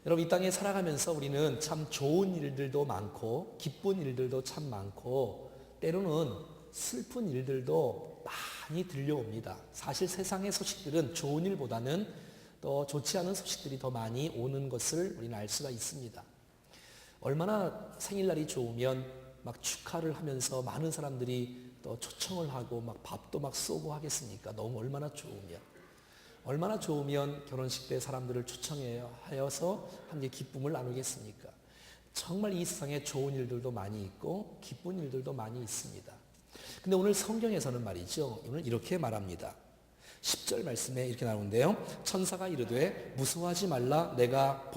여러분, 이 땅에 살아가면서 우리는 참 좋은 일들도 많고 기쁜 일들도 참 많고 때로는 슬픈 일들도 많이 들려옵니다. 사실 세상의 소식들은 좋은 일보다는 또 좋지 않은 소식들이 더 많이 오는 것을 우리는 알 수가 있습니다. 얼마나 생일날이 좋으면 막 축하를 하면서 많은 사람들이 또 초청을 하고 막 밥도 막 쏘고 하겠습니까? 너무 얼마나 좋으면 결혼식 때 사람들을 초청하여서 함께 기쁨을 나누겠습니까? 정말 이 세상에 좋은 일들도 많이 있고 기쁜 일들도 많이 있습니다. 근데 오늘 성경에서는 말이죠, 오늘 이렇게 말합니다. 10절 말씀에 이렇게 나오는데요. 천사가 이르되 무서워하지 말라. 내가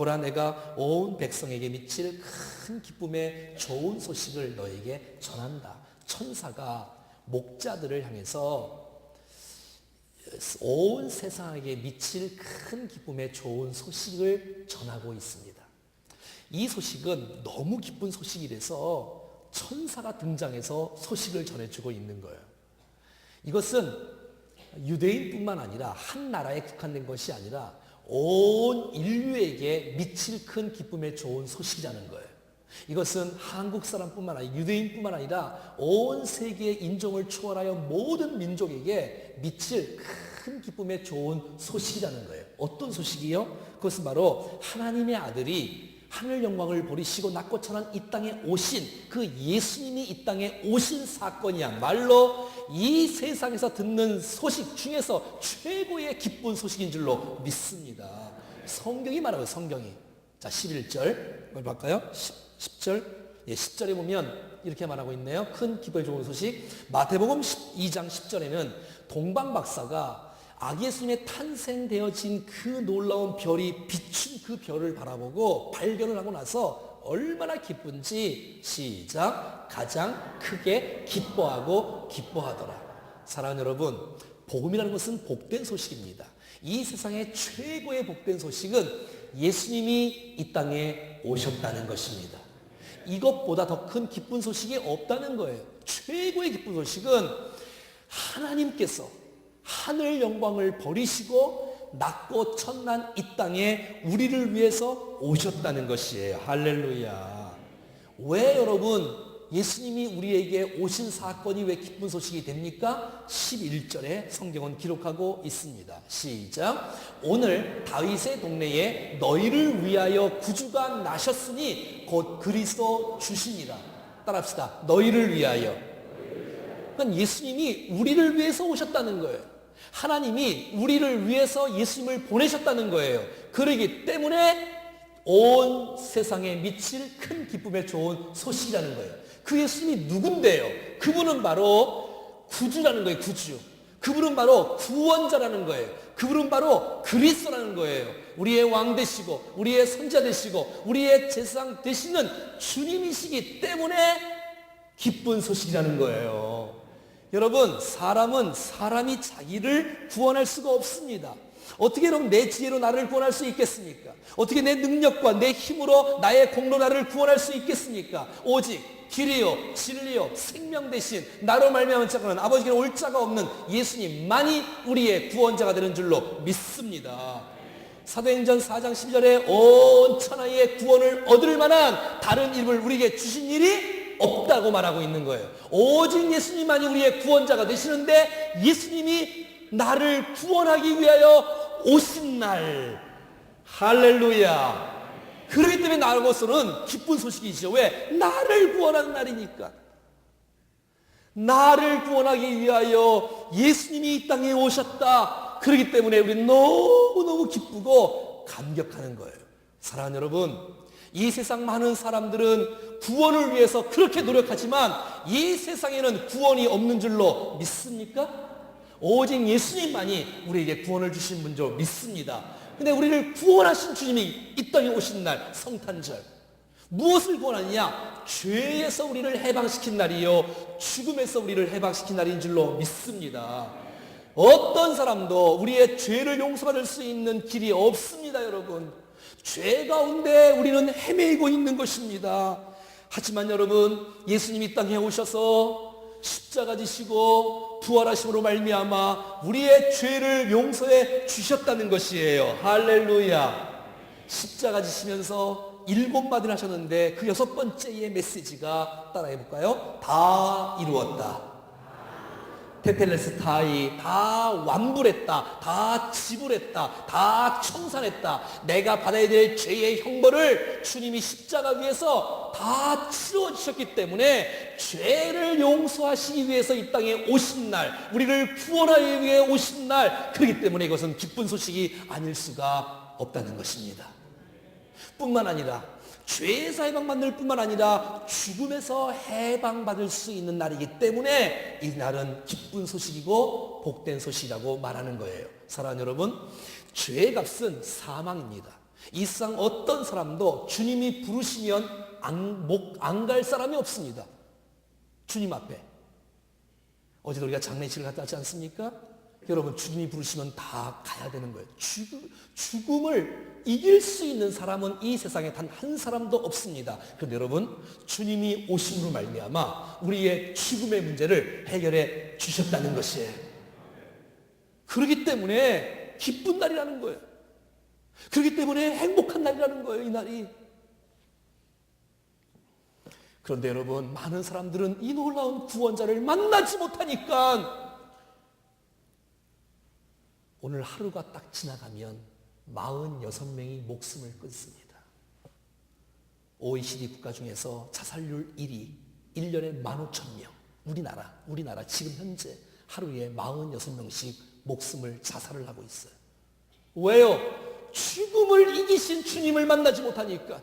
온 백성에게 미칠 큰 기쁨의 좋은 소식을 너에게 전한다. 천사가 목자들을 향해서 온 세상에게 미칠 큰 기쁨의 좋은 소식을 전하고 있습니다. 이 소식은 너무 기쁜 소식이라서 천사가 등장해서 소식을 전해주고 있는 거예요. 이것은 유대인뿐만 아니라 한 나라에 국한된 것이 아니라 온 인류에게 미칠 큰 기쁨의 좋은 소식이라는 거예요. 이것은 한국 사람뿐만 아니라 유대인뿐만 아니라 온 세계의 인종을 초월하여 모든 민족에게 미칠 큰 기쁨의 좋은 소식이라는 거예요. 어떤 소식이요? 그것은 바로 하나님의 아들이 하늘 영광을 버리시고 낮고 천한 이 땅에 오신 그 예수님이 이 땅에 오신 사건이야말로 이 세상에서 듣는 소식 중에서 최고의 기쁜 소식인 줄로 믿습니다. 성경이 말하고 성경이. 자, 11절 뭘 볼까요? 10절. 예, 10절에 보면 이렇게 말하고 있네요. 큰 기쁨의 좋은 소식. 마태복음 2장 10절에는 동방박사가 아기 예수님의 탄생되어진 그 놀라운 별이 비춘 그 별을 바라보고 발견을 하고 나서 얼마나 기쁜지 시작. 가장 크게 기뻐하더라. 사랑하는 여러분, 복음이라는 것은 복된 소식입니다. 이 세상의 최고의 복된 소식은 예수님이 이 땅에 오셨다는 것입니다. 이것보다 더 큰 기쁜 소식이 없다는 거예요. 최고의 기쁜 소식은 하나님께서 하늘 영광을 버리시고 낮고 천난 이 땅에 우리를 위해서 오셨다는 것이에요. 할렐루야. 왜 여러분 예수님이 우리에게 오신 사건이 왜 기쁜 소식이 됩니까? 11절에 성경은 기록하고 있습니다. 시작. 오늘 다윗의 동네에 너희를 위하여 구주가 나셨으니 곧 그리스도 주시니라. 따라합시다. 너희를 위하여. 그러니까 예수님이 우리를 위해서 오셨다는 거예요. 하나님이 우리를 위해서 예수님을 보내셨다는 거예요. 그러기 때문에 온 세상에 미칠 큰 기쁨의 좋은 소식이라는 거예요. 그 예수님이 누군데요? 그분은 바로 구주라는 거예요. 구주. 그분은 바로 구원자라는 거예요. 그분은 바로 그리스도라는 거예요. 우리의 왕 되시고 우리의 선자 되시고 우리의 제사장 되시는 주님이시기 때문에 기쁜 소식이라는 거예요. 여러분, 사람은 사람이 자기를 구원할 수가 없습니다. 어떻게 그럼 내 지혜로 나를 구원할 수 있겠습니까? 어떻게 내 능력과 내 힘으로 나의 공로 나를 구원할 수 있겠습니까? 오직 길이요 진리요 생명 되신 나로 말미암은 자가 아버지께 올 자가 없는 예수님만이 우리의 구원자가 되는 줄로 믿습니다. 사도행전 4장 12절에 온 천하의 구원을 얻을 만한 다른 이름을 우리에게 주신 일이 없다고 말하고 있는 거예요. 오직 예수님만이 우리의 구원자가 되시는데 예수님이 나를 구원하기 위하여 오신 날. 할렐루야. 그렇기 때문에 나로서는 기쁜 소식이죠. 왜? 나를 구원하는 날이니까. 나를 구원하기 위하여 예수님이 이 땅에 오셨다. 그렇기 때문에 우리는 너무너무 기쁘고 감격하는 거예요. 사랑하는 여러분, 이 세상 많은 사람들은 구원을 위해서 그렇게 노력하지만 이 세상에는 구원이 없는 줄로 믿습니까? 오직 예수님만이 우리에게 구원을 주신 분 줄 믿습니다. 근데 우리를 구원하신 주님이 이 땅에 오신 날, 성탄절. 무엇을 구원하느냐? 죄에서 우리를 해방시킨 날이요 죽음에서 우리를 해방시킨 날인 줄로 믿습니다. 어떤 사람도 우리의 죄를 용서받을 수 있는 길이 없습니다. 여러분, 죄 가운데 우리는 헤매이고 있는 것입니다. 하지만 여러분, 예수님이 이 땅에 오셔서 십자가 지시고 부활하심으로 말미암아 우리의 죄를 용서해 주셨다는 것이에요. 할렐루야. 십자가 지시면서 7마디를 하셨는데 그 6번째의 메시지가 따라해 볼까요? 다 이루었다. 테텔레스타이, 다 완불했다, 다 지불했다, 다 청산했다. 내가 받아야 될 죄의 형벌을 주님이 십자가 위에서 다 치러주셨기 때문에 죄를 용서하시기 위해서 이 땅에 오신 날, 우리를 구원하기 위해 오신 날, 그렇기 때문에 이것은 기쁜 소식이 아닐 수가 없다는 것입니다. 뿐만 아니라 죄에서 해방받을 뿐만 아니라 죽음에서 해방받을 수 있는 날이기 때문에 이 날은 기쁜 소식이고 복된 소식이라고 말하는 거예요. 사랑하는 여러분, 죄의 값은 사망입니다. 이 세상 어떤 사람도 주님이 부르시면 안 갈 사람이 없습니다. 주님 앞에. 어제도 우리가 장례식을 갔다 왔지 않습니까? 여러분, 주님이 부르시면 다 가야 되는 거예요. 죽음을 이길 수 있는 사람은 이 세상에 단 한 사람도 없습니다. 그런데 여러분, 주님이 오심으로 말미암아 우리의 죽음의 문제를 해결해 주셨다는 것이에요. 그렇기 때문에 기쁜 날이라는 거예요. 그렇기 때문에 행복한 날이라는 거예요, 이 날이. 그런데 여러분, 많은 사람들은 이 놀라운 구원자를 만나지 못하니까 오늘 하루가 딱 지나가면 46명이 목숨을 끊습니다. OECD 국가 중에서 자살률 1위, 1년에 15,000명. 우리나라 지금 현재 하루에 46명씩 목숨을 자살을 하고 있어요. 왜요? 죽음을 이기신 주님을 만나지 못하니까.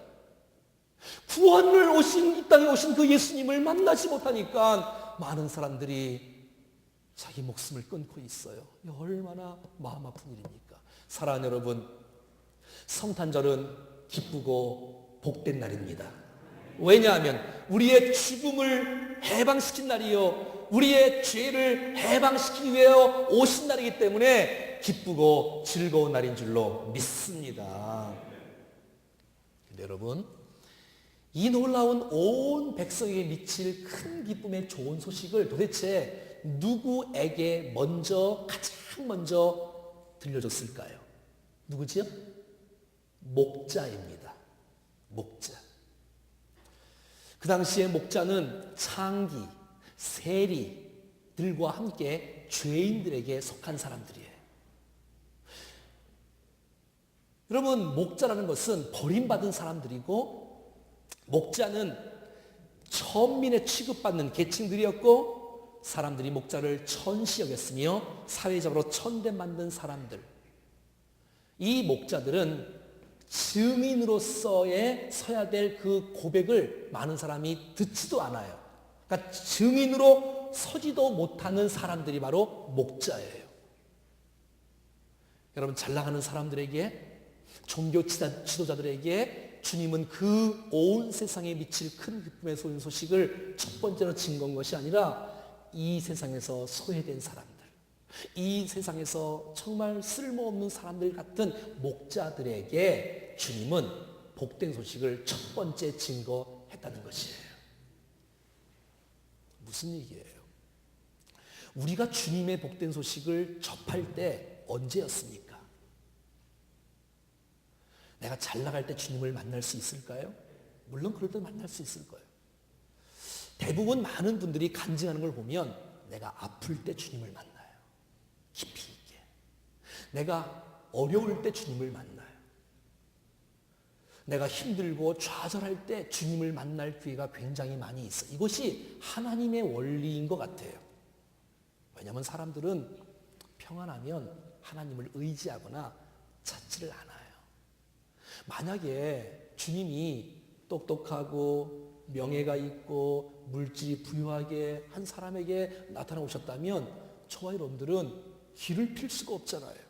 구원을 오신, 이 땅에 오신 그 예수님을 만나지 못하니까 많은 사람들이 자기 목숨을 끊고 있어요. 얼마나 마음 아픈 일입니까? 사랑하는 여러분, 성탄절은 기쁘고 복된 날입니다. 왜냐하면 우리의 죽음을 해방시킨 날이요, 우리의 죄를 해방시키기 위해 오신 날이기 때문에 기쁘고 즐거운 날인 줄로 믿습니다. 근데 여러분, 이 놀라운 온 백성에게 미칠 큰 기쁨의 좋은 소식을 도대체 누구에게 가장 먼저 들려줬을까요? 누구지요? 목자입니다. 목자. 그 당시에 목자는 창기, 세리들과 함께 죄인들에게 속한 사람들이에요. 여러분, 목자라는 것은 버림받은 사람들이고, 목자는 천민에 취급받는 계층들이었고, 사람들이 목자를 천시 여겼으며 사회적으로 천대만든 사람들. 이 목자들은 증인으로서의 서야 될 그 고백을 많은 사람이 듣지도 않아요. 그러니까 증인으로 서지도 못하는 사람들이 바로 목자예요. 여러분, 잘 나가는 사람들에게, 종교 지도자들에게 주님은 그 온 세상에 미칠 큰 기쁨의 소식을 첫 번째로 증거한 것이 아니라 이 세상에서 소외된 사람들, 이 세상에서 정말 쓸모없는 사람들 같은 목자들에게 주님은 복된 소식을 첫 번째 증거했다는 것이에요. 무슨 얘기예요? 우리가 주님의 복된 소식을 접할 때 언제였습니까? 내가 잘 나갈 때 주님을 만날 수 있을까요? 물론 그럴 때 만날 수 있을 거예요. 대부분 많은 분들이 간증하는 걸 보면 내가 아플 때 주님을 만나요. 깊이 있게. 내가 어려울 때 주님을 만나요. 내가 힘들고 좌절할 때 주님을 만날 기회가 굉장히 많이 있어요. 이것이 하나님의 원리인 것 같아요. 왜냐하면 사람들은 평안하면 하나님을 의지하거나 찾지를 않아요. 만약에 주님이 똑똑하고 명예가 있고 물질이 부유하게 한 사람에게 나타나오셨다면 저와 여러분들은 길을 필 수가 없잖아요.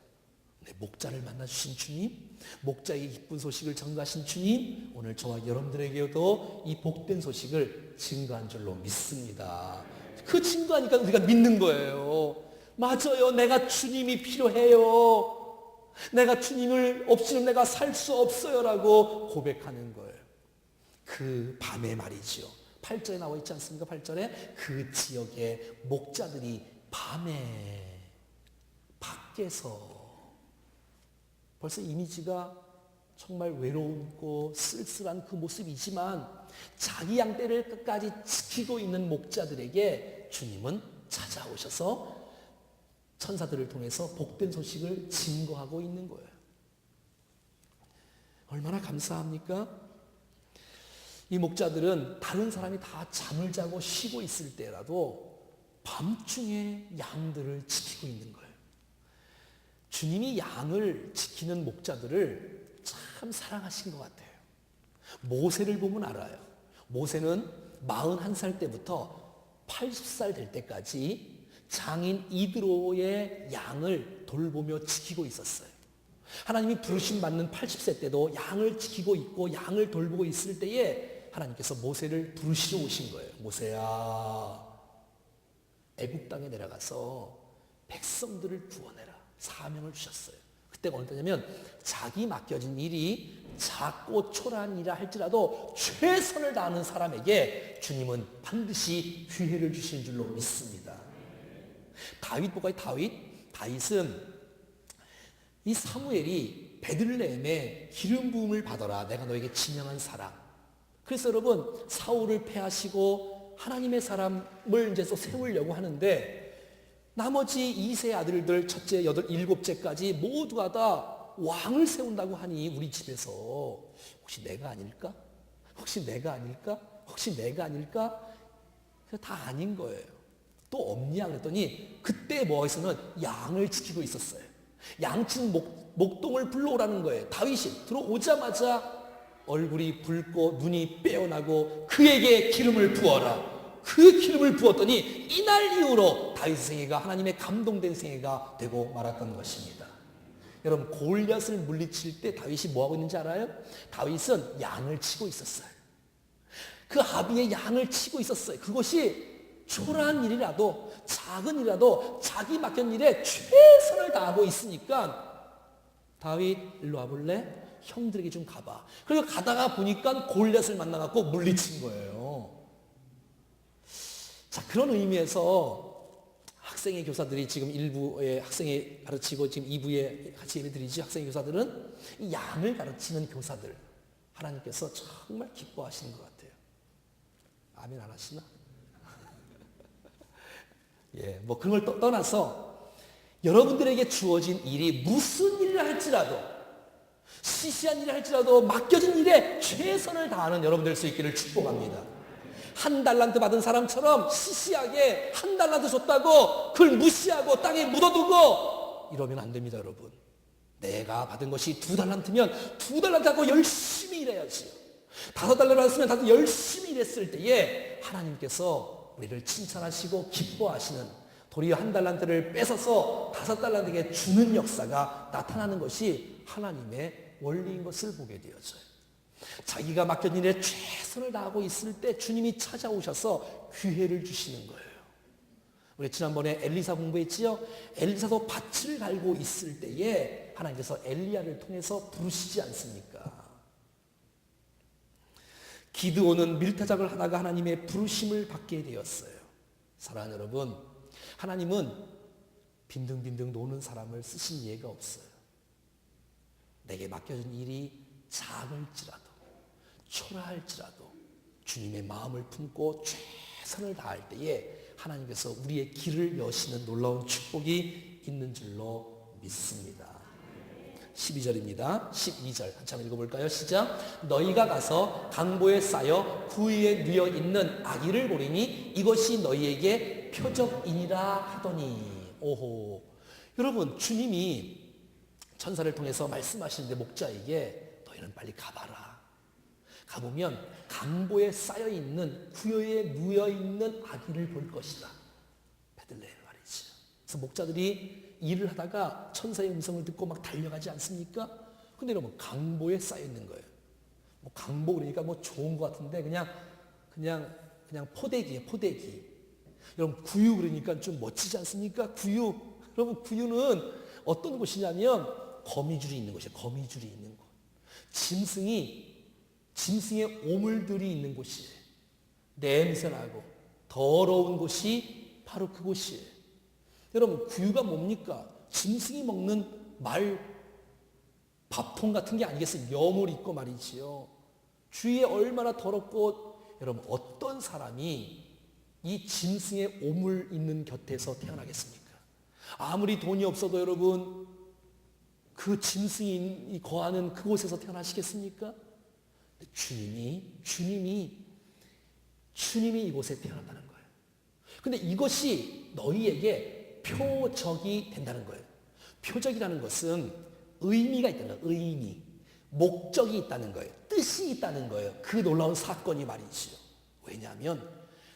목자를 만나주신 주님, 목자에게 기쁜 소식을 전가하신 주님, 오늘 저와 여러분들에게도 이 복된 소식을 증거한 줄로 믿습니다. 그 증거하니까 우리가 믿는 거예요. 맞아요. 내가 주님이 필요해요. 내가 주님을 없이는 내가 살 수 없어요라고 고백하는 거예요. 그 밤에 말이죠. 8절에 나와 있지 않습니까? 8절에 그 지역의 목자들이 밤에 밖에서, 벌써 이미지가 정말 외롭고 쓸쓸한 그 모습이지만 자기 양떼를 끝까지 지키고 있는 목자들에게 주님은 찾아오셔서 천사들을 통해서 복된 소식을 증거하고 있는 거예요. 얼마나 감사합니까? 이 목자들은 다른 사람이 다 잠을 자고 쉬고 있을 때라도 밤중에 양들을 지키고 있는 거예요. 주님이 양을 지키는 목자들을 참 사랑하신 것 같아요. 모세를 보면 알아요. 모세는 41살 때부터 80살 될 때까지 장인 이드로의 양을 돌보며 지키고 있었어요. 하나님이 부르심 받는 80세 때도 양을 지키고 있고 양을 돌보고 있을 때에 하나님께서 모세를 부르시러 오신 거예요. 모세야, 애굽 땅에 내려가서 백성들을 구원해라. 사명을 주셨어요. 그때가 어느 때냐면 자기 맡겨진 일이 작고 초라한 일이라 할지라도 최선을 다하는 사람에게 주님은 반드시 기회를 주시는 줄로 믿습니다. 다윗 보가의 다윗은 이 사무엘이 베들레헴에 기름 부음을 받아라. 내가 너에게 지명한 사람. 그래서 여러분 사울을 패하시고 하나님의 사람을 이제 또 세우려고 하는데 나머지 2세 아들들 첫째, 일곱째까지 모두가 다 왕을 세운다고 하니 우리 집에서 혹시 내가 아닐까? 혹시 내가 아닐까? 혹시 내가 아닐까? 다 아닌 거예요. 또 없냐 그랬더니 그때 뭐에서는 양을 지키고 있었어요. 양친 목동을 불러오라는 거예요. 다윗이 들어오자마자 얼굴이 붉고 눈이 빼어나고 그에게 기름을 부어라. 그 기름을 부었더니 이날 이후로 다윗의 생애가 하나님의 감동된 생애가 되고 말았던 것입니다. 여러분 골리앗을 물리칠 때 다윗이 뭐하고 있는지 알아요? 다윗은 양을 치고 있었어요. 그 아비의 양을 치고 있었어요. 그것이 초라한 일이라도 작은 일이라도 자기 맡긴 일에 최선을 다하고 있으니까 다윗 일로 와볼래? 형들에게 좀 가봐. 그리고 가다가 보니까 골리앗을 만나갖고 물리친 거예요. 자, 그런 의미에서 학생의 교사들이 지금 1부에 학생에 가르치고 지금 2부에 같이 예배 드리지 학생의 교사들은 이 양을 가르치는 교사들 하나님께서 정말 기뻐하시는 것 같아요. 아멘 안 하시나? 예, 뭐 그런 걸 떠나서 여러분들에게 주어진 일이 무슨 일을 할지라도 시시한 일을 할지라도 맡겨진 일에 최선을 다하는 여러분 될 수 있기를 축복합니다. 한 달란트 받은 사람처럼 시시하게 한 달란트 줬다고 그걸 무시하고 땅에 묻어두고 이러면 안 됩니다, 여러분. 내가 받은 것이 2달란트면 2달란트 하고 열심히 일해야지요. 5달란트 받았으면 다들 열심히 일했을 때에 하나님께서 우리를 칭찬하시고 기뻐하시는 도리어 1달란트를 뺏어서 5달란트에게 주는 역사가 나타나는 것이 하나님의 원리인 것을 보게 되어져요. 자기가 맡겨진 일에 최선을 다하고 있을 때 주님이 찾아오셔서 기회를 주시는 거예요. 우리 지난번에 엘리사 공부했지요? 엘리사도 밭을 갈고 있을 때에 하나님께서 엘리야를 통해서 부르시지 않습니까? 기드온은 밀타작을 하다가 하나님의 부르심을 받게 되었어요. 사랑하는 여러분, 하나님은 빈둥빈둥 노는 사람을 쓰신 예가 없어요. 내게 맡겨진 일이 작을지라도 초라할지라도 주님의 마음을 품고 최선을 다할 때에 하나님께서 우리의 길을 여시는 놀라운 축복이 있는 줄로 믿습니다. 12절입니다. 12절 한참 읽어볼까요? 시작. 너희가 가서 강보에 쌓여 그 위에 누워 있는 아기를 보리니 이것이 너희에게 표적이니라 하더니. 오호, 여러분 주님이 천사를 통해서 말씀하시는데 목자에게 너희는 빨리 가봐라. 가보면 강보에 쌓여있는 구여에 누워있는 아기를 볼 것이다. 베들레헴 말이지. 그래서 목자들이 일을 하다가 천사의 음성을 듣고 막 달려가지 않습니까? 근데 여러분 강보에 쌓여있는 거예요. 뭐 강보 그러니까 뭐 좋은 것 같은데 그냥 포대기예요. 포대기. 여러분 구유 그러니까 좀 멋지지 않습니까? 구유. 여러분 구유는 어떤 곳이냐면 거미줄이 있는 곳이에요. 거미줄이 있는 곳. 짐승의 오물들이 있는 곳이에요. 냄새나고 더러운 곳이 바로 그곳이에요. 여러분 구유가 뭡니까? 짐승이 먹는 밥통 같은 게 아니겠어요. 염을 입고 말이지요. 주위에 얼마나 더럽고, 여러분 어떤 사람이 이 짐승의 오물 있는 곁에서 태어나겠습니까? 아무리 돈이 없어도 여러분 그 짐승이 거하는 그곳에서 태어나시겠습니까? 주님이 이곳에 태어난다는 거예요. 근데 이것이 너희에게 표적이 된다는 거예요. 표적이라는 것은 의미가 있다는 거예요. 의미. 목적이 있다는 거예요. 뜻이 있다는 거예요. 그 놀라운 사건이 말이지요. 왜냐하면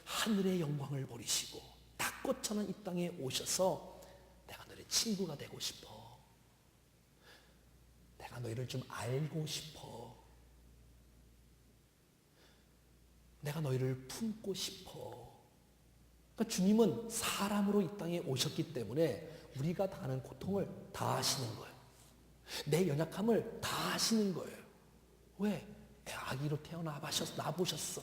하늘의 영광을 버리시고 닭꽃처럼 이 땅에 오셔서 내가 너희 친구가 되고 싶어. 내가 너희를 좀 알고 싶어. 내가 너희를 품고 싶어. 그러니까 주님은 사람으로 이 땅에 오셨기 때문에 우리가 당하는 고통을 다 아시는 거예요. 내 연약함을 다 아시는 거예요. 왜? 아기로 태어나 보셨어.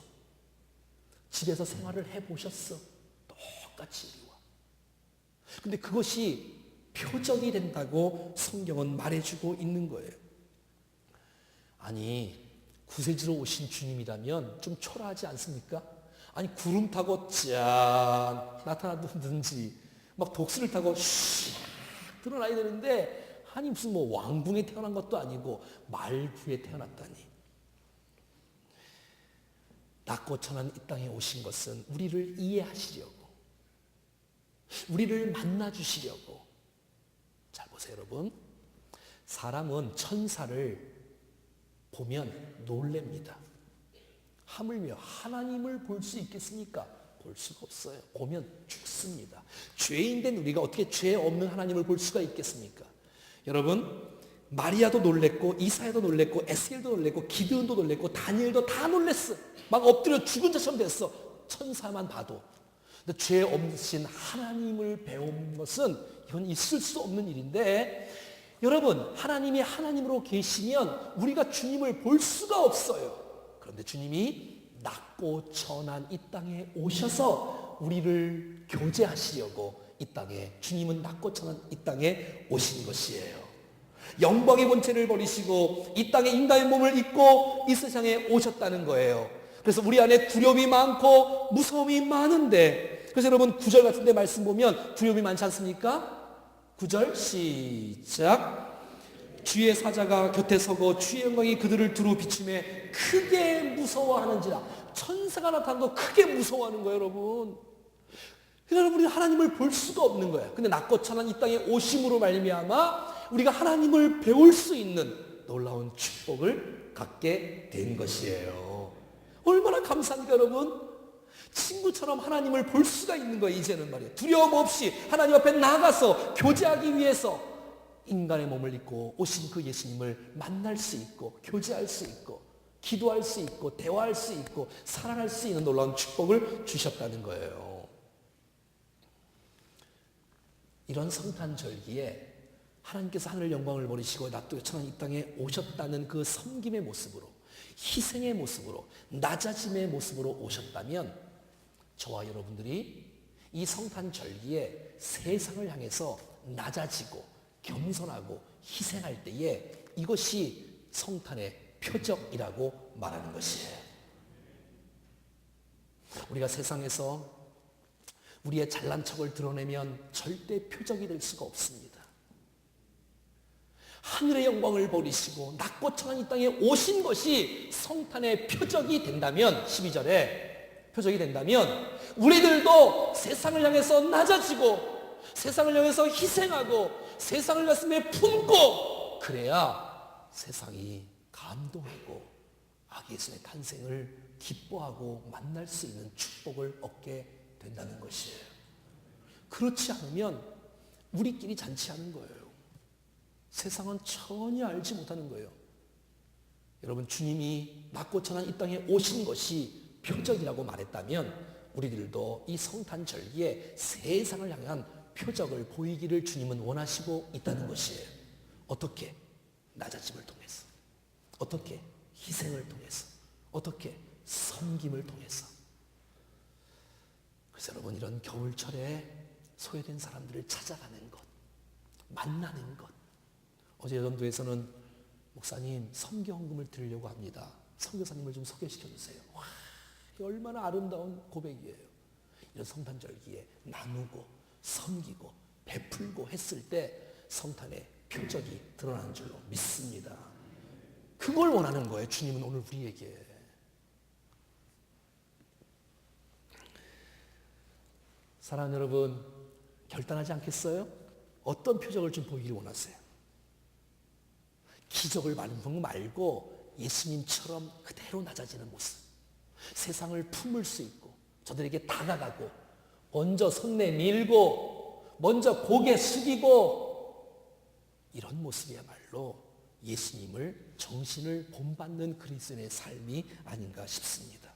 집에서 생활을 해보셨어. 똑같이 이리 와. 근데 그것이 표적이 된다고 성경은 말해주고 있는 거예요. 아니, 구세주로 오신 주님이라면 좀 초라하지 않습니까? 아니, 구름 타고 짠 나타나든지 막 독수리를 타고 슉 드러나야 되는데, 아니 무슨 뭐 왕궁에 태어난 것도 아니고 말부에 태어났다니. 낙고천한 이 땅에 오신 것은 우리를 이해하시려고, 우리를 만나주시려고. 잘 보세요 여러분. 사람은 천사를 보면 놀랍니다. 하물며 하나님을 볼 수 있겠습니까? 볼 수가 없어요. 보면 죽습니다. 죄인된 우리가 어떻게 죄 없는 하나님을 볼 수가 있겠습니까? 여러분, 마리아도 놀랬고 이사야도 놀랬고 에스겔도 놀랬고 기드온도 놀랬고 다니엘도 다 놀랬어. 막 엎드려 죽은 자처럼 됐어. 천사만 봐도. 근데 죄 없으신 하나님을 배운 것은 이건 있을 수 없는 일인데, 여러분 하나님이 하나님으로 계시면 우리가 주님을 볼 수가 없어요. 그런데 주님이 낮고 천한 이 땅에 오셔서 우리를 교제하시려고 이 땅에, 주님은 낮고 천한 이 땅에 오신 것이에요. 영광의 본체를 버리시고 이 땅에 인간의 몸을 입고 이 세상에 오셨다는 거예요. 그래서 우리 안에 두려움이 많고 무서움이 많은데, 그래서 여러분 9절 같은 데 말씀 보면 두려움이 많지 않습니까? 9절 시작. 주의 사자가 곁에 서고 주의 영광이 그들을 두루 비추매 크게 무서워하는지라. 천사가 나타난 거 크게 무서워하는 거예요 여러분. 그러니까 우리는 하나님을 볼 수가 없는 거예요. 근데 낮고 천한 이 땅에 오심으로 말미암아 우리가 하나님을 배울 수 있는 놀라운 축복을 갖게 된 것이에요. 얼마나 감사합니까 여러분. 친구처럼 하나님을 볼 수가 있는 거예요. 이제는 말이에요. 두려움 없이 하나님 앞에 나가서 교제하기 위해서 인간의 몸을 입고 오신 그 예수님을 만날 수 있고 교제할 수 있고 기도할 수 있고 대화할 수 있고 사랑할 수 있는 놀라운 축복을 주셨다는 거예요. 이런 성탄절기에 하나님께서 하늘 영광을 버리시고 낮고 천한 이 땅에 오셨다는 그 섬김의 모습으로, 희생의 모습으로, 낮아짐의 모습으로 오셨다면 저와 여러분들이 이 성탄절기에 세상을 향해서 낮아지고 겸손하고 희생할 때에 이것이 성탄의 표적이라고 말하는 것이에요. 우리가 세상에서 우리의 잘난 척을 드러내면 절대 표적이 될 수가 없습니다. 하늘의 영광을 버리시고 낮고 천한 이 땅에 오신 것이 성탄의 표적이 된다면, 12절에 표적이 된다면 우리들도 세상을 향해서 낮아지고 세상을 향해서 희생하고 세상을 가슴에 품고 그래야 세상이 감동하고 아기 예수의 탄생을 기뻐하고 만날 수 있는 축복을 얻게 된다는 것이에요. 그렇지 않으면 우리끼리 잔치하는 거예요. 세상은 전혀 알지 못하는 거예요. 여러분, 주님이 낮고 천한 이 땅에 오신 것이 표적이라고 말했다면 우리들도 이 성탄절기에 세상을 향한 표적을 보이기를 주님은 원하시고 있다는 것이에요. 어떻게? 낮아짐을 통해서. 어떻게? 희생을 통해서. 어떻게? 섬김을 통해서. 그래서 여러분, 이런 겨울철에 소외된 사람들을 찾아가는 것, 만나는 것. 어제 전도에서는 목사님, 선교헌금을 드리려고 합니다. 선교사님을 좀 소개시켜 주세요. 와, 얼마나 아름다운 고백이에요. 이런 성탄절기에 나누고 섬기고 베풀고 했을 때 성탄의 표적이 드러나는 줄로 믿습니다. 그걸 원하는 거예요. 주님은 오늘 우리에게. 사랑하는 여러분, 결단하지 않겠어요? 어떤 표적을 좀 보이길 원하세요? 기적을 말하는 거 말고 예수님처럼 그대로 낮아지는 모습, 세상을 품을 수 있고 저들에게 다가가고 먼저 손 내밀고 먼저 고개 숙이고 이런 모습이야말로 예수님을 정신을 본받는 그리스도인의 삶이 아닌가 싶습니다.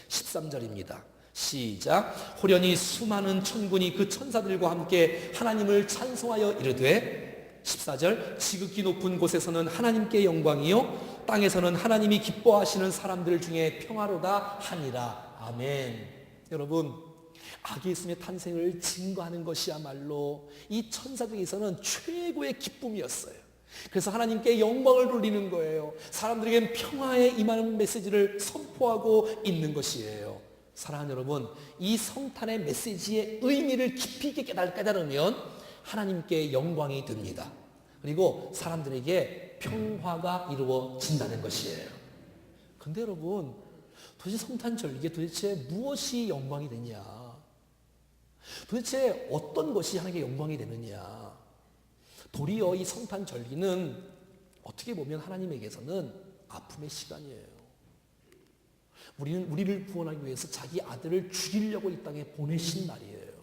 13절입니다. 시작. 호련히 수많은 천군이 그 천사들과 함께 하나님을 찬송하여 이르되 14절. 지극히 높은 곳에서는 하나님께 영광이요 땅에서는 하나님이 기뻐하시는 사람들 중에 평화로다 하니라. 아멘. 여러분, 아기 예수님의 탄생을 증거하는 것이야말로 이 천사들에게서는 최고의 기쁨이었어요. 그래서 하나님께 영광을 돌리는 거예요. 사람들에겐 평화에 임하는 메시지를 선포하고 있는 것이에요. 사랑하는 여러분, 이 성탄의 메시지의 의미를 깊이 있게 깨달으면 하나님께 영광이 됩니다. 그리고 사람들에게 평화가 이루어진다는 것이에요. 근데 여러분, 도대체 성탄절기에 도대체 무엇이 영광이 되냐? 도대체 어떤 것이 하나님께 영광이 되느냐? 도리어 이 성탄절기는 어떻게 보면 하나님에게서는 아픔의 시간이에요. 우리를 구원하기 위해서 자기 아들을 죽이려고 이 땅에 보내신 날이에요.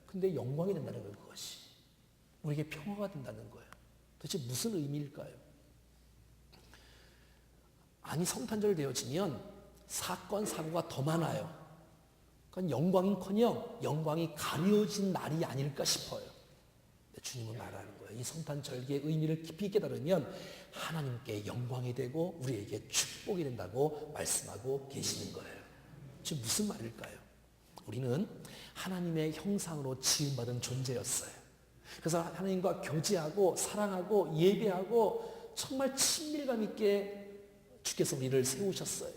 근데 영광이 된다는 거예요, 그것이. 우리에게 평화가 된다는 거예요. 도대체 무슨 의미일까요? 아니, 성탄절 되어지면 사건, 사고가 더 많아요. 그건 영광인커녕 영광이 가려진 날이 아닐까 싶어요. 주님은 말하는 거예요. 이 성탄절기의 의미를 깊이 깨달으면 하나님께 영광이 되고 우리에게 축복이 된다고 말씀하고 계시는 거예요. 지금 무슨 말일까요? 우리는 하나님의 형상으로 지음받은 존재였어요. 그래서 하나님과 교제하고 사랑하고 예배하고 정말 친밀감 있게 주께서 우리를 세우셨어요.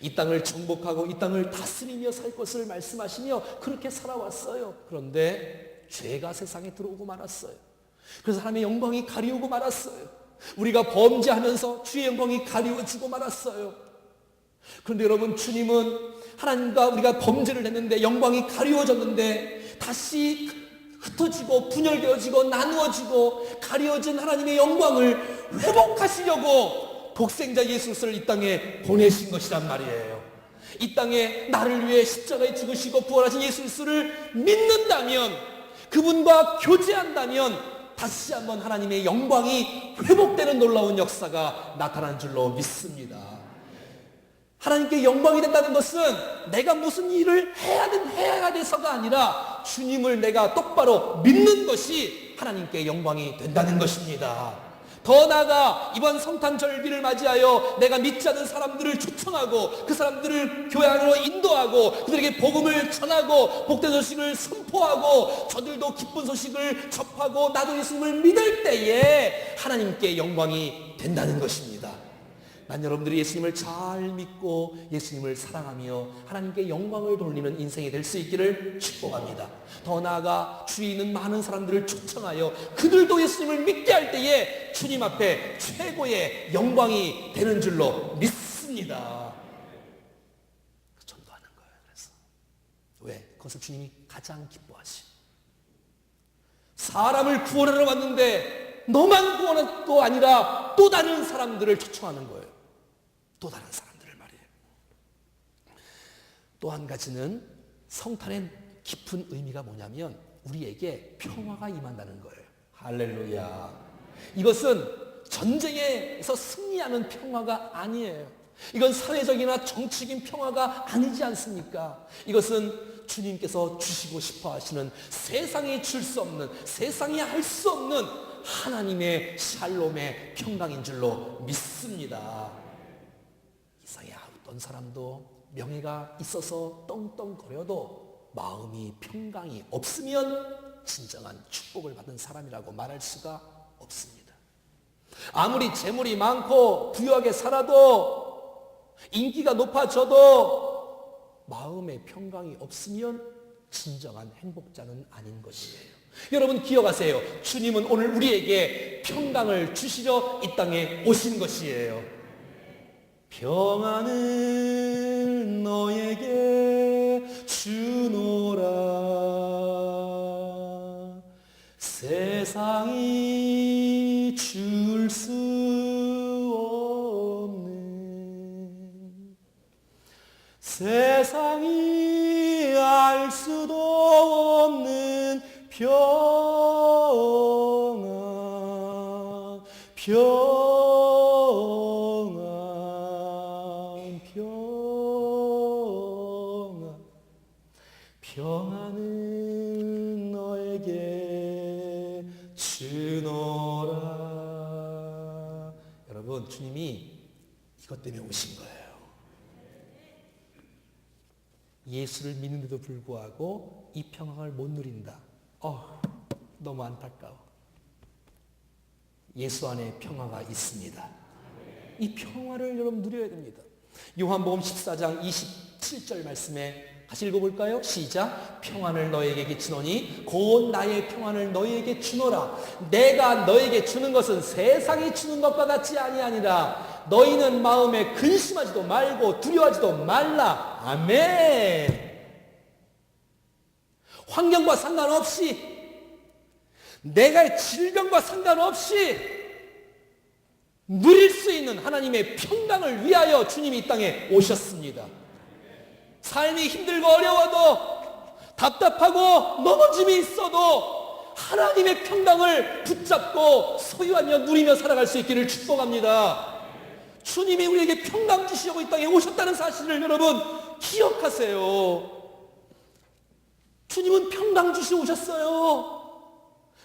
이 땅을 정복하고 이 땅을 다스리며 살 것을 말씀하시며 그렇게 살아왔어요. 그런데 죄가 세상에 들어오고 말았어요. 그래서 하나님의 영광이 가리우고 말았어요. 우리가 범죄하면서 주의 영광이 가리워지고 말았어요. 그런데 여러분, 주님은 하나님과 우리가 범죄를 했는데 영광이 가리워졌는데 다시 흩어지고 분열되어지고 나누어지고 가리워진 하나님의 영광을 회복하시려고 독생자 예수를 이 땅에 보내신 것이란 말이에요. 이 땅에 나를 위해 십자가에 죽으시고 부활하신 예수를 믿는다면, 그분과 교제한다면 다시 한번 하나님의 영광이 회복되는 놀라운 역사가 나타난 줄로 믿습니다. 하나님께 영광이 된다는 것은 내가 무슨 일을 해야 돼서가 아니라 주님을 내가 똑바로 믿는 것이 하나님께 영광이 된다는 것입니다. 더 나아가 이번 성탄절기를 맞이하여 내가 믿지 않는 사람들을 초청하고 그 사람들을 교회 안으로 인도하고 그들에게 복음을 전하고 복된 소식을 선포하고 저들도 기쁜 소식을 접하고 나도 예수님을 믿을 때에 하나님께 영광이 된다는 것입니다. 난 여러분들이 예수님을 잘 믿고 예수님을 사랑하며 하나님께 영광을 돌리는 인생이 될 수 있기를 축복합니다. 더 나아가 주위에 있는 많은 사람들을 초청하여 그들도 예수님을 믿게 할 때에 주님 앞에 최고의 영광이 되는 줄로 믿습니다. 전도하는 거예요. 그래서 왜? 그것을 주님이 가장 기뻐하시. 사람을 구원하러 왔는데 너만 구원도 아니라 또 다른 사람들을 초청하는 거예요. 또 다른 사람들을 말이에요. 또 한 가지는 성탄의 깊은 의미가 뭐냐면 우리에게 평화가 임한다는 거예요. 할렐루야. 이것은 전쟁에서 승리하는 평화가 아니에요. 이건 사회적이나 정치적인 평화가 아니지 않습니까? 이것은 주님께서 주시고 싶어 하시는 세상이 줄 수 없는, 세상이 할 수 없는 하나님의 샬롬의 평강인 줄로 믿습니다. 이상에 어떤 사람도 명예가 있어서 떵떵거려도 마음이 평강이 없으면 진정한 축복을 받은 사람이라고 말할 수가 없습니다. 아무리 재물이 많고 부유하게 살아도 인기가 높아져도 마음의 평강이 없으면 진정한 행복자는 아닌 것이에요. 여러분 기억하세요. 주님은 오늘 우리에게 평강을 주시려 이 땅에 오신 것이에요. 평안을 너에게 주노라. 세상이 줄 수 없는, 세상이 알 수도 없는 평안, 평안, 평안. 평안은 너에게 주노라. 여러분, 주님이 이것 때문에 오신 거예요. 예수를 믿는데도 불구하고 이 평강을 못 누린다. 너무 안타까워. 예수 안에 평화가 있습니다. 이 평화를 여러분 누려야 됩니다. 요한복음 14장 27절 말씀에 같이 읽어볼까요? 시작. 평안을 너에게 끼치노니 곧 나의 평안을 너에게 주노라. 내가 너에게 주는 것은 세상이 주는 것과 같지 아니하니라. 너희는 마음에 근심하지도 말고 두려워하지도 말라. 아멘. 환경과 상관없이, 내가 질병과 상관없이 누릴 수 있는 하나님의 평강을 위하여 주님이 이 땅에 오셨습니다. 삶이 힘들고 어려워도, 답답하고 넘어짐이 있어도 하나님의 평강을 붙잡고 소유하며 누리며 살아갈 수 있기를 축복합니다. 주님이 우리에게 평강 주시려고 이 땅에 오셨다는 사실을 여러분 기억하세요. 주님은 평강 주시러 오셨어요.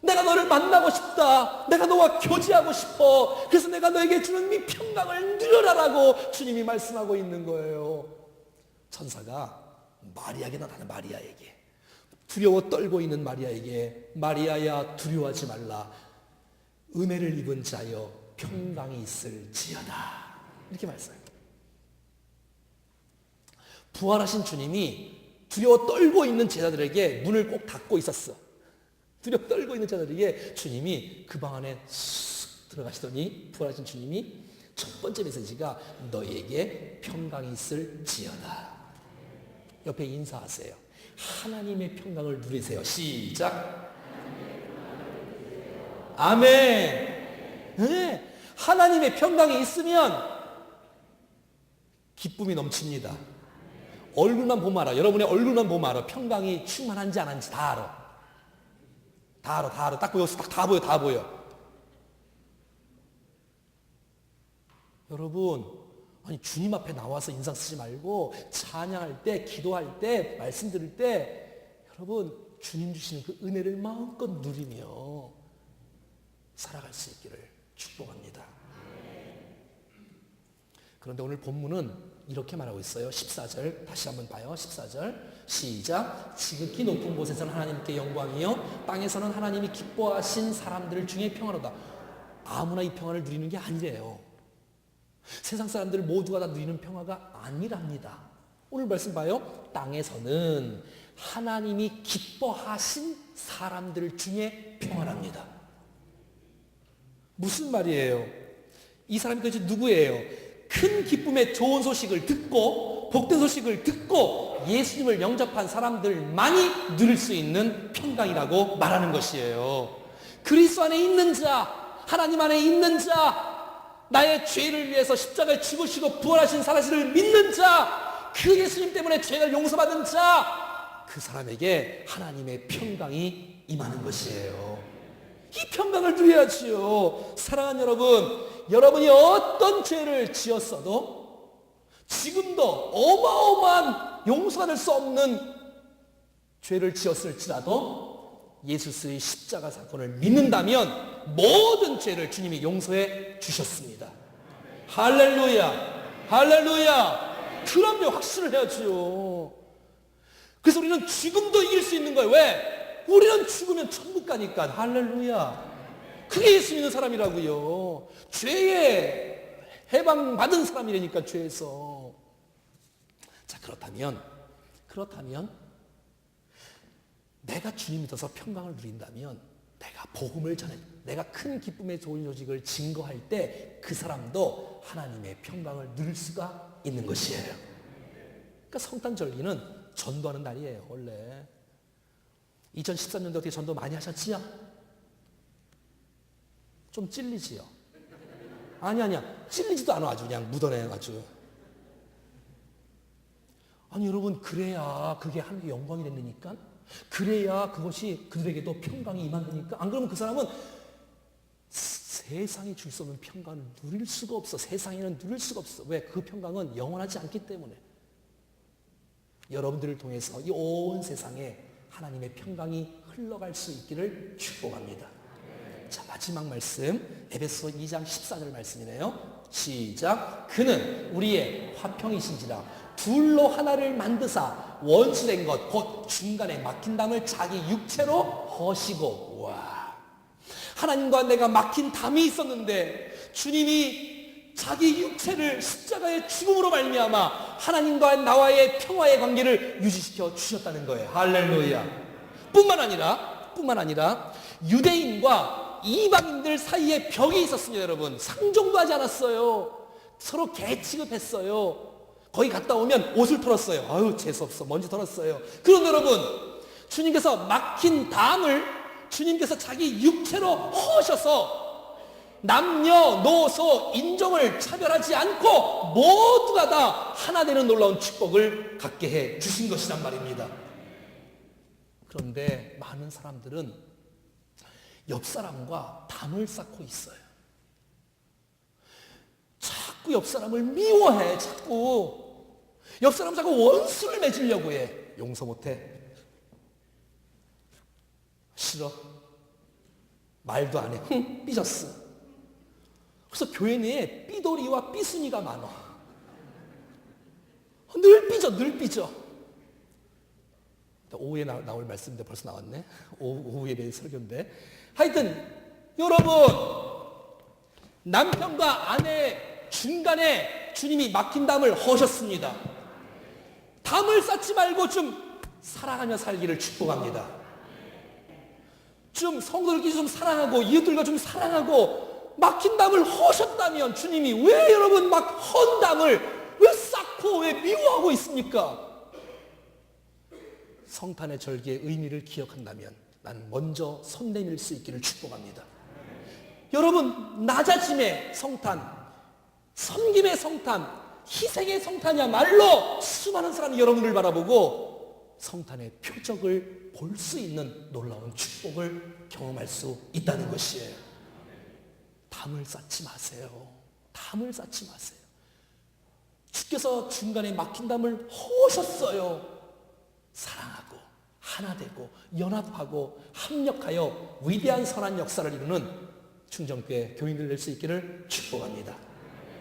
내가 너를 만나고 싶다. 내가 너와 교제하고 싶어. 그래서 내가 너에게 주는 이 평강을 누려라라고 주님이 말씀하고 있는 거예요. 천사가 마리아에게 나타나, 마리아에게, 두려워 떨고 있는 마리아에게, 마리아야 두려워하지 말라. 은혜를 입은 자여 평강이 있을지어다. 이렇게 말씀합니다. 부활하신 주님이 두려워 떨고 있는 제자들에게 문을 꼭 닫고 있었어. 두려워 떨고 있는 자들에게 주님이 그 방 안에 쑥 들어가시더니 부활하신 주님이 첫 번째 메시지가 너희에게 평강이 있을지어다. 옆에 인사하세요. 하나님의 평강을 누리세요. 시작. 아멘. 네. 하나님의 평강이 있으면 기쁨이 넘칩니다. 얼굴만 보면 알아. 여러분의 얼굴만 보면 알아. 평강이 충만한지 안 한지 다 알아. 다 알아. 다 알아. 딱 보였어. 딱 다 보여. 다 보여. 여러분, 아니 주님 앞에 나와서 인상 쓰지 말고 찬양할 때, 기도할 때, 말씀 들을 때 여러분 주님 주시는 그 은혜를 마음껏 누리며 살아갈 수 있기를 축복합니다. 그런데 오늘 본문은 이렇게 말하고 있어요. 14절 다시 한번 봐요. 14절 시작. 지극히 높은 곳에서는 하나님께 영광이요 땅에서는 하나님이 기뻐하신 사람들 중에 평화로다. 아무나 이 평화를 누리는 게 아니래요. 세상 사람들 모두가 다 누리는 평화가 아니랍니다. 오늘 말씀 봐요. 땅에서는 하나님이 기뻐하신 사람들 중에 평화랍니다. 무슨 말이에요? 이 사람이 도대체 누구예요? 큰 기쁨의 좋은 소식을 듣고 복된 소식을 듣고 예수님을 영접한 사람들만이 누릴 수 있는 평강이라고 말하는 것이에요. 그리스도 안에 있는 자, 하나님 안에 있는 자, 나의 죄를 위해서 십자가에 죽으시고 부활하신 사실을 믿는 자, 그 예수님 때문에 죄를 용서받은 자, 그 사람에게 하나님의 평강이 임하는 것이에요. 이 평강을 누려야지요. 사랑하는 여러분, 여러분이 어떤 죄를 지었어도 지금도 어마어마한 용서가 될 수 없는 죄를 지었을지라도 예수의 십자가 사건을 믿는다면 모든 죄를 주님이 용서해 주셨습니다. 할렐루야, 할렐루야. 그럼요, 확신을 해야지요. 그래서 우리는 지금도 이길 수 있는 거예요. 왜? 우리는 죽으면 천국 가니까. 할렐루야. 그게 예수 믿는 사람이라고요. 죄에 해방받은 사람이라니까, 죄에서. 자, 그렇다면 내가 주님 믿어서 평강을 누린다면, 내가 복음을 전해, 내가 큰 기쁨의 좋은 소식을 증거할 때 그 사람도 하나님의 평강을 누릴 수가 있는 것이에요. 그러니까 성탄절기는 전도하는 날이에요, 원래. 2013년도 어떻게 전도 많이 하셨지요? 좀 찔리지요? 아니야. 찔리지도 않아. 아주 그냥 묻어내 아주. 아니 여러분, 그래야 그게 하나님의 영광이 된다니까? 그래야 그것이 그들에게도 평강이 임한다니까? 안 그러면 그 사람은 세상이 줄 수 없는 평강을 누릴 수가 없어. 세상에는 누릴 수가 없어. 왜? 그 평강은 영원하지 않기 때문에. 여러분들을 통해서 이 온 세상에 하나님의 평강이 흘러갈 수 있기를 축복합니다. 자, 마지막 말씀 에베소 2장 14절 말씀이네요. 시작. 그는 우리의 화평이신지라 둘로 하나를 만드사 원수된 것 곧 중간에 막힌 담을 자기 육체로 허시고. 와, 하나님과 내가 막힌 담이 있었는데 주님이 자기 육체를 십자가의 죽음으로 말미암아 하나님과 나와의 평화의 관계를 유지시켜 주셨다는 거예요. 할렐루야. 뿐만 아니라 유대인과 이방인들 사이에 벽이 있었습니다. 여러분, 상종도 하지 않았어요. 서로 개 취급했어요. 거기 갔다 오면 옷을 털었어요. 아유, 재수없어, 먼지 털었어요. 그런데 여러분, 주님께서 막힌 담을 주님께서 자기 육체로 허셔서 남녀노소 인종을 차별하지 않고 모두가 다 하나 되는 놀라운 축복을 갖게 해 주신 것이란 말입니다. 그런데 많은 사람들은 옆 사람과 담을 쌓고 있어요. 자꾸 옆 사람을 미워해. 자꾸 옆 사람 자꾸 원수를 맺으려고 해. 용서 못해. 싫어. 말도 안 해. 삐졌어. 그래서 교회 내에 삐돌이와 삐순이가 많아. 늘 삐져. 오후에 나올 말씀인데 벌써 나왔네. 오후에 대한 설교인데. 하여튼 여러분, 남편과 아내 중간에 주님이 막힌 담을 허셨습니다. 담을 쌓지 말고 좀 사랑하며 살기를 축복합니다. 좀 성도들끼리 좀 사랑하고 이웃들과 좀 사랑하고 막힌 담을 허셨다면 주님이 왜 여러분 막 헌 담을 왜 쌓고 왜 미워하고 있습니까? 성탄의 절기의 의미를 기억한다면 나는 먼저 손 내밀 수 있기를 축복합니다. 여러분, 낮아짐의 성탄, 섬김의 성탄, 희생의 성탄이야말로 수많은 사람이 여러분을 바라보고 성탄의 표적을 볼 수 있는 놀라운 축복을 경험할 수 있다는 것이에요. 담을 쌓지 마세요. 담을 쌓지 마세요. 주께서 중간에 막힌 담을 허셨어요. 사랑하고 하나 되고 연합하고 합력하여 위대한 선한 역사를 이루는 충정교회 교인들 될 수 있기를 축복합니다.